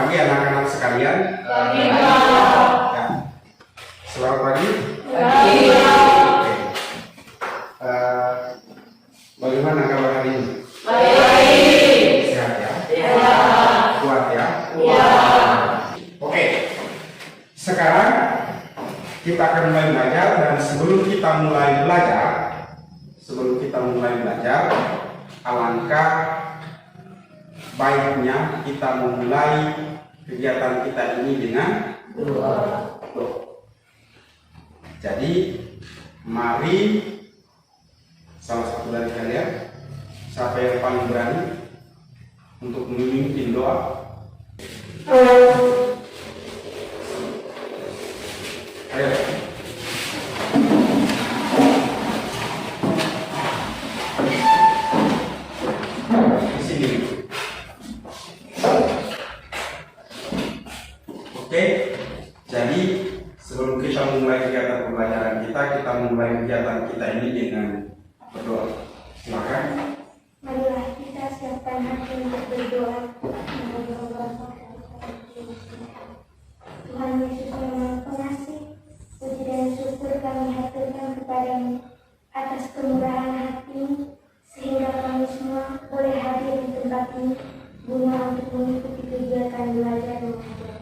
pagi anak-anak sekalian. Pagi. Ya. Selamat pagi. Pagi. Oke. Bagaimana kabar hari ini? Baik. Sehat ya? Ya. Kuat ya? Ya. Oke. Sekarang kita akan mulai belajar, dan sebelum kita mulai belajar, alangkah baiknya kita memulai kegiatan kita ini dengan doa. Jadi mari salah satu dari kalian, siapa yang paling berani untuk memimpin doa? Ayo. Di sini. Oke. Jadi sebelum kita memulai kegiatan pembelajaran kita memulai kegiatan kita ini dengan berdoa. Silakan. Marilah kita siapkan hati untuk berdoa. Tuhan Yesus yang Maha Pengasih, puji dan syukur kami haturkan kepadamu atas kemurahan hati, sehingga kami semua boleh hadir di tempat ini guna untuk mengikuti kegiatan belajar mengajar.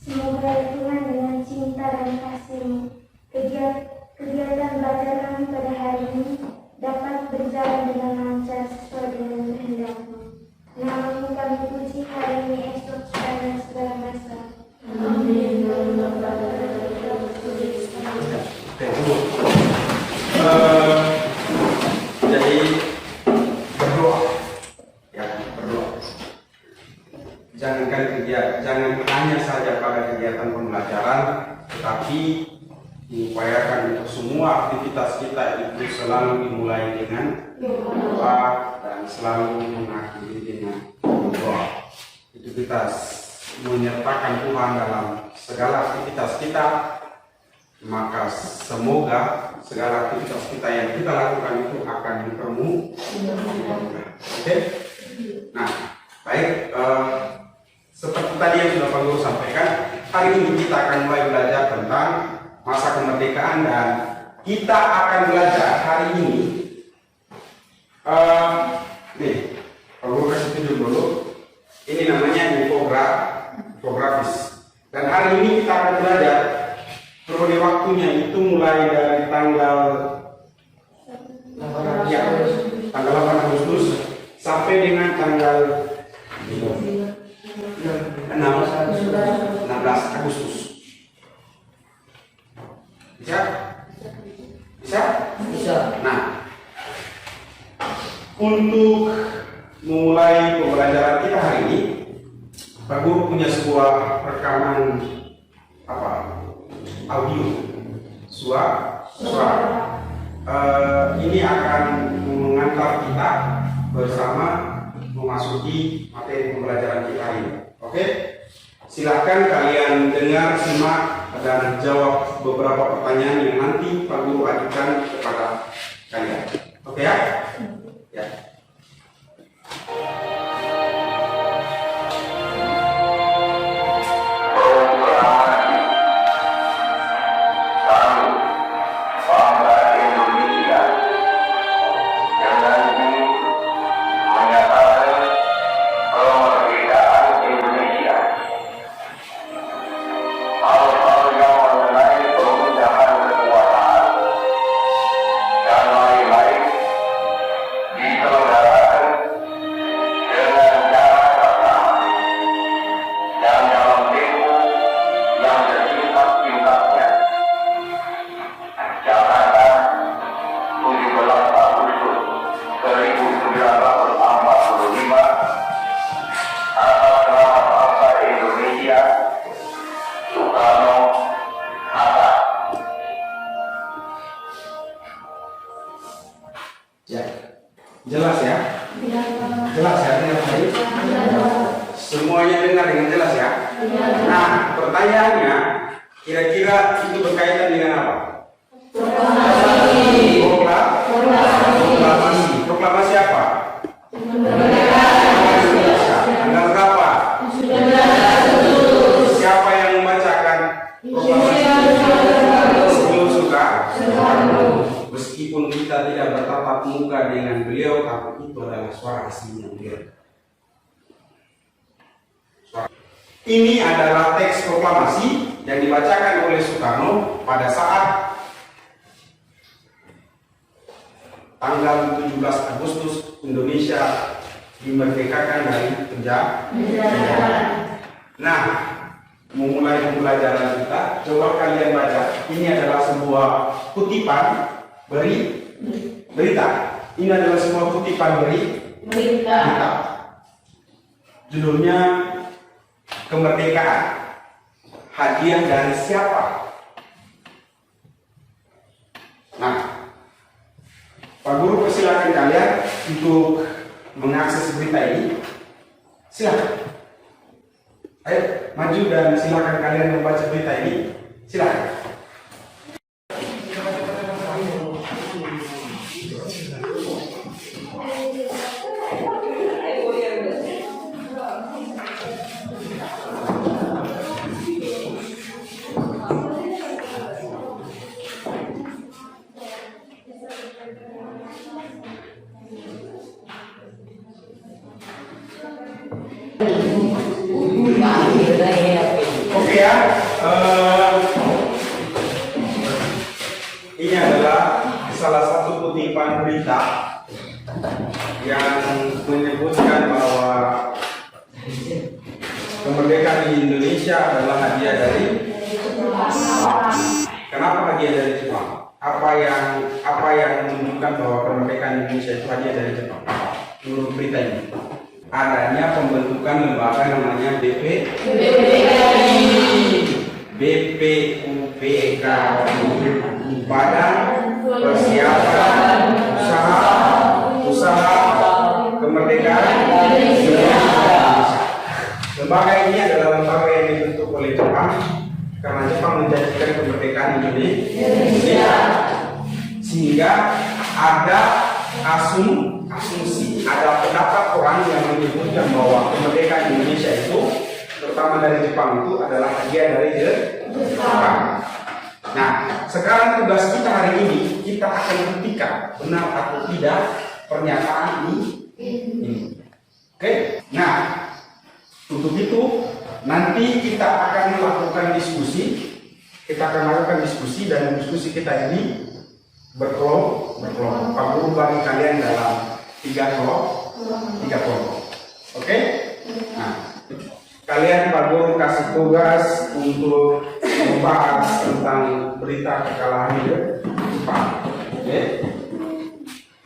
Semoga ya Tuhan, dengan cinta dan kasih-Mu, kegiatan belajar kami pada hari ini dapat berjalan dengan lancar sesuai dengan kehendak-Mu. Nama-Mu kami puji hari ini, esok, sekarang, dan segala masa. Amin. Jadi berdoa, ya berdoa. Jangan hanya saja pada kegiatan pembelajaran, tetapi diupayakan untuk semua aktivitas kita itu selalu dimulai dengan doa dan selalu mengakhiri dengan doa. Itu kita menyertakan Tuhan dalam segala aktivitas kita, maka semoga segala aktivitas kita yang kita lakukan itu akan dipermudah. Oke? Nah, baik. Seperti tadi yang sudah Pak Guru sampaikan, hari ini kita akan mulai belajar tentang masa kemerdekaan, dan kita akan belajar hari ini. Nih, Pak Guru kasih tunjuk dulu. Ini namanya infografis. Dan hari ini kita akan belajar periode waktunya itu mulai dari tanggal 8 Agustus sampai dengan tanggal 16 Agustus. Bisa? Bisa? Bisa. Nah, untuk memulai pembelajaran kita hari ini, Pak Guru punya sebuah rekaman audio, suara. Ini akan mengantar kita bersama memasuki materi pembelajaran kita hari ini. Oke? Silakan kalian dengar, simak, dan jawab beberapa pertanyaan yang nanti Pak Guru ajukan kepada kalian. Oke ya? Ya. Jelas ya? Jelas ya? Semuanya dengar dengan jelas ya? Nah, pertanyaannya, kira-kira itu berkaitan dengan apa? Proklamasi. Proklamasi apa? Tanggal berapa? 19 kita tidak bertatap muka dengan beliau, tapi itu adalah suara aslinya beliau. Ini adalah teks proklamasi yang dibacakan oleh Soekarno pada saat tanggal 17 Agustus Indonesia dimerdekakan dari penjara. Nah, memulai pembelajaran kita, coba kalian baca. Ini adalah sebuah kutipan berita. Ini adalah sebuah kutipan berita. Judulnya Kemerdekaan. Hadiah dari siapa? Nah, Pak Guru persilakan kalian untuk mengakses berita ini. Silakan. Ayo, maju dan silakan kalian membaca berita ini. Silakan. Oke ya, ini adalah salah satu kutipan berita yang menyebutkan bahwa kemerdekaan di Indonesia adalah hadiah dari Jepang. Kenapa hadiah dari Jepang? Apa yang menunjukkan bahwa kemerdekaan Indonesia itu hadiah dari Jepang? Menurut berita ini, adanya pembentukan lembaga namanya BPUPKI, Badan Persiapan Usaha Kemerdekaan Indonesia. Lembaga ini adalah lembaga yang dibentuk oleh Jepang karena Jepang menjanjikan kemerdekaan Indonesia, sehingga ada asumsi, ada pendapat orang yang menyebutkan bahwa kemerdekaan Indonesia itu, terutama dari Jepang, itu adalah hadiah dari Jepang. Nah, sekarang tugas kita hari ini, kita akan buktikan benar atau tidak pernyataan ini. Oke? Nah, untuk itu nanti kita akan melakukan diskusi. Dan diskusi kita ini berkelompok. Pak Guru bagi kalian dalam tiga kelompok. Oke? Nah, kalian Pak Guru kasih tugas untuk membahas tentang berita kekalahan Jepang. Oke?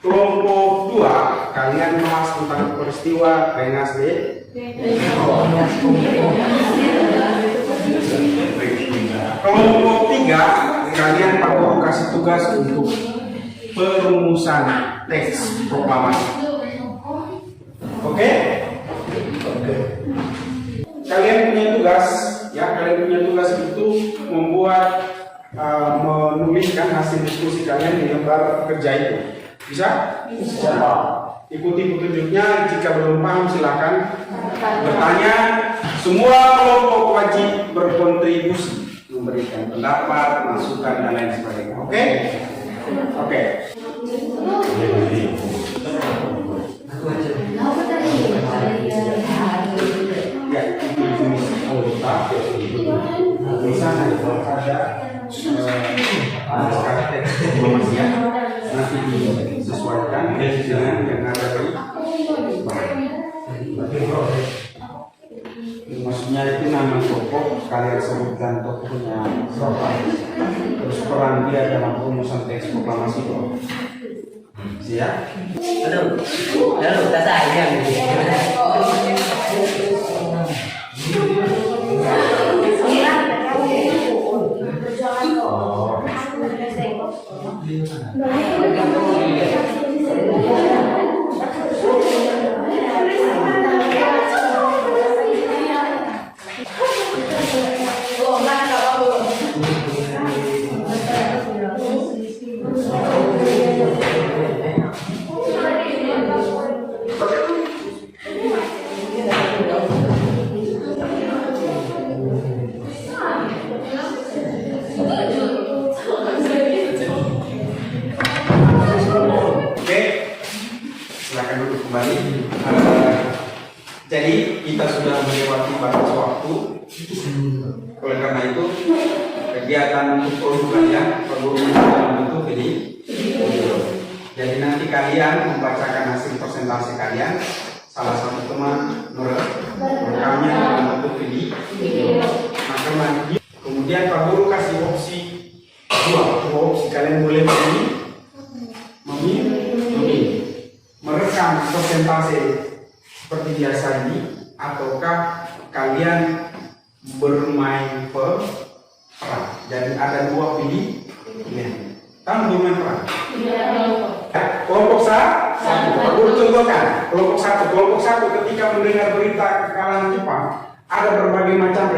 Kelompok 2, kalian bahas tentang peristiwa Rengas Kelompok 3, kalian Pak Guru kasih tugas untuk perumusan teks proklamasi. Oke? Kalian punya tugas itu membuat menuliskan hasil diskusi kalian di lembar kerja itu. Bisa? Ikuti petunjuknya. Jika belum paham silakan bertanya. Semua kelompok wajib berkontribusi, memberikan pendapat, masukan dan lain sebagainya. Oke? Oke. Ya, itu jenis anggota. Di sana itu ada teks informasi nanti disesuaikan dengan yang ada di maksudnya itu nama tokoh, kalian sebutkan tokohnya terus peran dia dalam perumusan teks proklamasi. Siap? Halo, tak sayang. kembali. Jadi kita sudah melewati batas waktu. Oleh karena itu kegiatan untuk produk kalian perlu dalam bentuk ini. Jadi nanti kalian membacakan hasil presentasi kalian. Salah satu teman merekamnya dalam bentuk video. Kemudian Pak Guru kasih opsi dua opsi, kalian boleh memilih merekam presentasi seperti biasa ini, ataukah kalian bermain peran. Jadi ada dua pilihan. Kamu bermain peran. Kelompok satu, Pak Guru contohkan. Kelompok satu ketika mendengar berita kekalahan Jepang, ada berbagai macam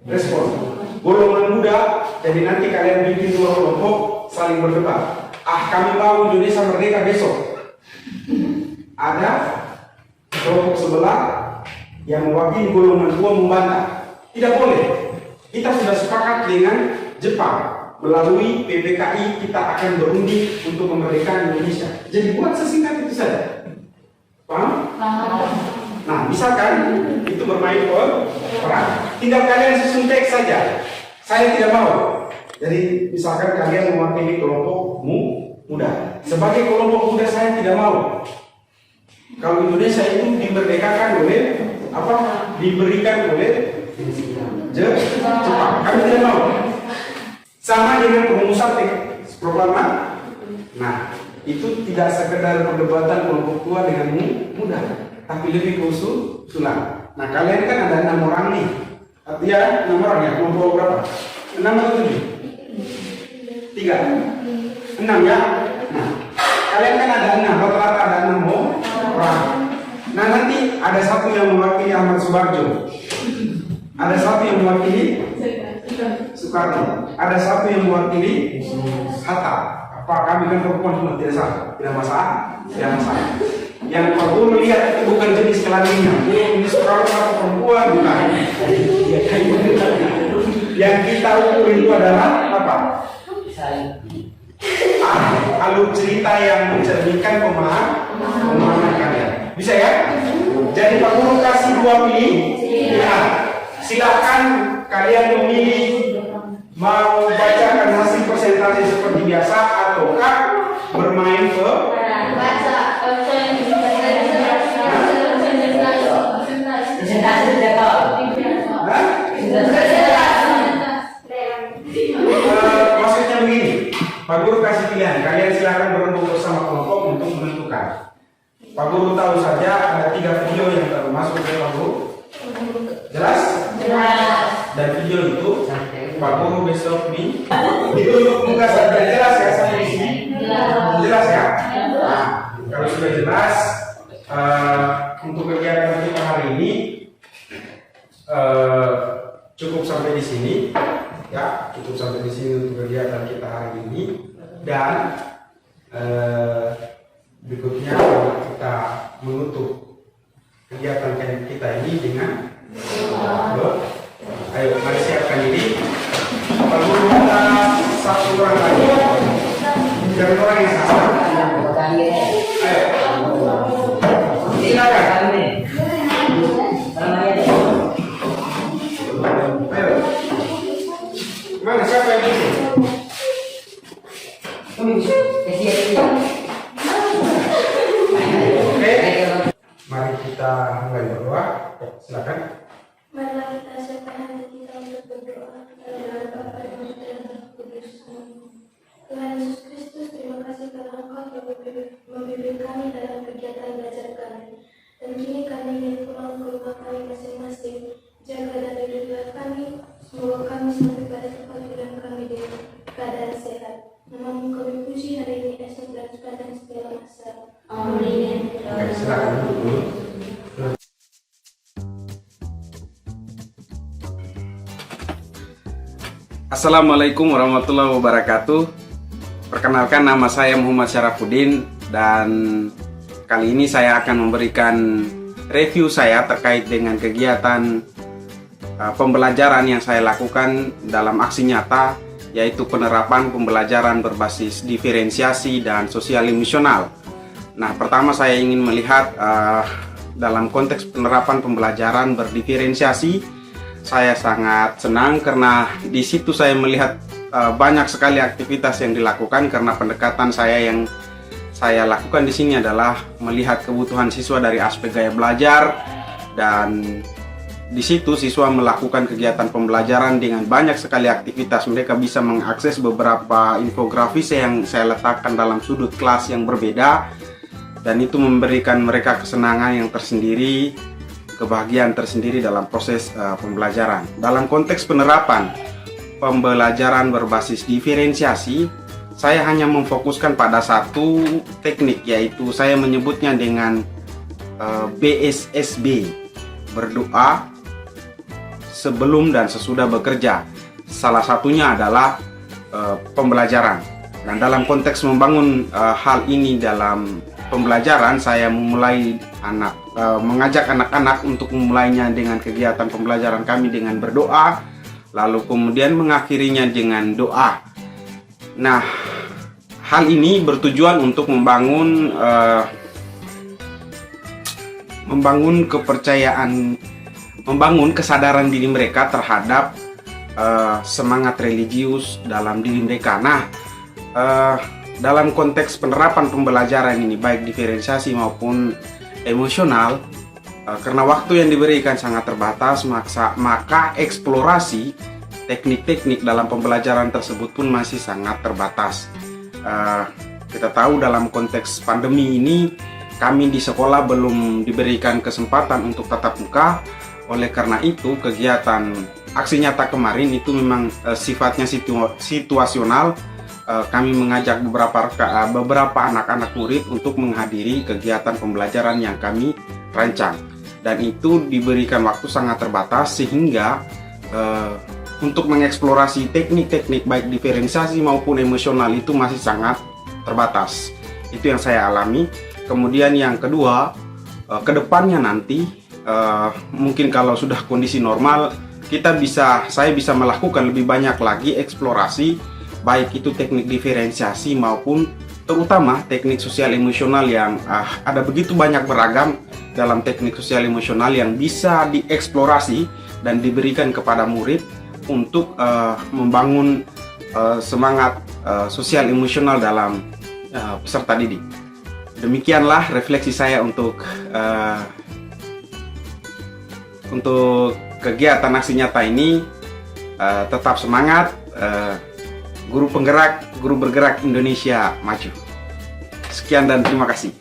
respon. Golongan muda, jadi nanti kalian bikin dua kelompok saling berdebat. Kami mau Indonesia merdeka besok. Ada kelompok sebelah yang mewakili golongan dua membantah. Tidak boleh. Kita sudah sepakat dengan Jepang. Melalui PPKI kita akan berundi untuk memerdekakan Indonesia. Jadi buat sesingkat itu saja. Paham? Nah, misalkan itu bermain peran. Tinggal kalian susun teks saja. Saya tidak mau. Jadi misalkan kalian mewakili kelompok muda. Sebagai kelompok muda saya tidak mau. Kalau Indonesia itu dimerdekakan oleh diberikan oleh Jepang. Kami tidak mau. Sama dengan perumusan teks proklamasi. Nah, itu tidak sekedar perdebatan kelompok tua dengan muda, tapi lebih ke usulan. Nah, kalian kan ada 6 orang nih. Artinya 6 orang ya, kelompok berapa? 6 atau 7? 3? 6 ya? Nah, kalian kan ada 6, rata-rata ada 6 orang. Nah, nanti ada satu yang mewakili Ahmad Subarjo. Ada satu yang mewakili Soekarno. Ada satu yang mewakili Hatta. Kami kan perempuan cuma tidak masalah. Yang perlu melihat itu bukan jenis kelaminnya. Ini Soekarno atau perempuan bukan. Yang kita ukur itu adalah apa? Alur cerita yang mencerminkan pemahaman kalian. Bisa ya? Jadi Pak Guru kasih dua pilihan. Silakan kalian memilih mau bacakan hasil presentasi seperti biasa ataukah bermain maksudnya begini, Pak Guru kasih pilihan, kalian silakan berembuk bersama kelompok untuk menentukan. Pak Guru tahu saja ada 3 video yang termasuk ke Pak Guru. Jelas? Dan video itu Pak Guru besok ditunjuk muka saja. Jelas ya sampai sini? Jelas ya? Nah, kalau sudah jelas, untuk kegiatan kita hari ini cukup sampai di sini. Ya, cukup sampai di sini untuk kegiatan kita hari ini. Dan berikutnya kita menutup kegiatan kita ini dengan ayo mari siapkan diri. Kalau kita satu orang lagi, jangan orang yang sama. Ayo, silakan. Ayo, mana siapa yang ini? Oke, mari kita mulai berdoa. Silakan. Marilah kita siapkan hati kita untuk berdoa kepada Bapa dan Putra dan Roh Kudus. Tuhan Yesus Kristus, terima kasih karena Engkau telah membimbing kami dalam kegiatan belajar kami. Dan kini kami ingin pulang ke rumah kami masing-masing. Jaga dan lindungilah kami. Semoga kami sampai pada tempat tujuan kami dengan keadaan sehat. Namamu kami puji hari ini, esok dan sepanjang segala masa. Amin. Silakan dulu. Assalamualaikum warahmatullahi wabarakatuh. Perkenalkan, nama saya Muhammad Syarafuddin dan kali ini saya akan memberikan review saya terkait dengan kegiatan pembelajaran yang saya lakukan dalam aksi nyata, yaitu penerapan pembelajaran berbasis diferensiasi dan sosial emosional Nah, pertama saya ingin melihat dalam konteks penerapan pembelajaran berdiferensiasi, saya sangat senang karena di situ saya melihat banyak sekali aktivitas yang dilakukan, karena pendekatan saya yang saya lakukan di sini adalah melihat kebutuhan siswa dari aspek gaya belajar, dan di situ siswa melakukan kegiatan pembelajaran dengan banyak sekali aktivitas. Mereka bisa mengakses beberapa infografis yang saya letakkan dalam sudut kelas yang berbeda, dan itu memberikan mereka kesenangan yang tersendiri, kebahagiaan tersendiri dalam proses pembelajaran. Dalam konteks penerapan pembelajaran berbasis diferensiasi, saya hanya memfokuskan pada satu teknik, yaitu saya menyebutnya dengan BSSB, berdoa sebelum dan sesudah bekerja. Salah satunya adalah pembelajaran. Dan dalam konteks membangun hal ini dalam pembelajaran, saya memulai mengajak anak-anak untuk memulainya dengan kegiatan pembelajaran kami dengan berdoa, lalu kemudian mengakhirinya dengan doa. Nah, hal ini bertujuan untuk membangun kepercayaan, membangun kesadaran diri mereka terhadap semangat religius dalam diri mereka. Nah, dalam konteks penerapan pembelajaran ini, baik diferensiasi maupun emosional, karena waktu yang diberikan sangat terbatas, maka eksplorasi teknik-teknik dalam pembelajaran tersebut pun masih sangat terbatas. Kita tahu dalam konteks pandemi ini, kami di sekolah belum diberikan kesempatan untuk tatap muka. Oleh karena itu, kegiatan aksi nyata kemarin itu memang sifatnya situasional. Kami mengajak beberapa anak-anak murid untuk menghadiri kegiatan pembelajaran yang kami rancang, dan itu diberikan waktu sangat terbatas, sehingga untuk mengeksplorasi teknik-teknik baik diferensiasi maupun emosional itu masih sangat terbatas. Itu yang saya alami. Kemudian yang kedua, kedepannya nanti mungkin kalau sudah kondisi normal, saya bisa melakukan lebih banyak lagi eksplorasi, baik itu teknik diferensiasi maupun terutama teknik sosial emosional yang ada begitu banyak beragam dalam teknik sosial emosional yang bisa dieksplorasi dan diberikan kepada murid untuk membangun semangat sosial emosional dalam peserta didik. Demikianlah refleksi saya untuk kegiatan aksi nyata ini. Tetap semangat, guru bergerak Indonesia maju. Sekian dan terima kasih.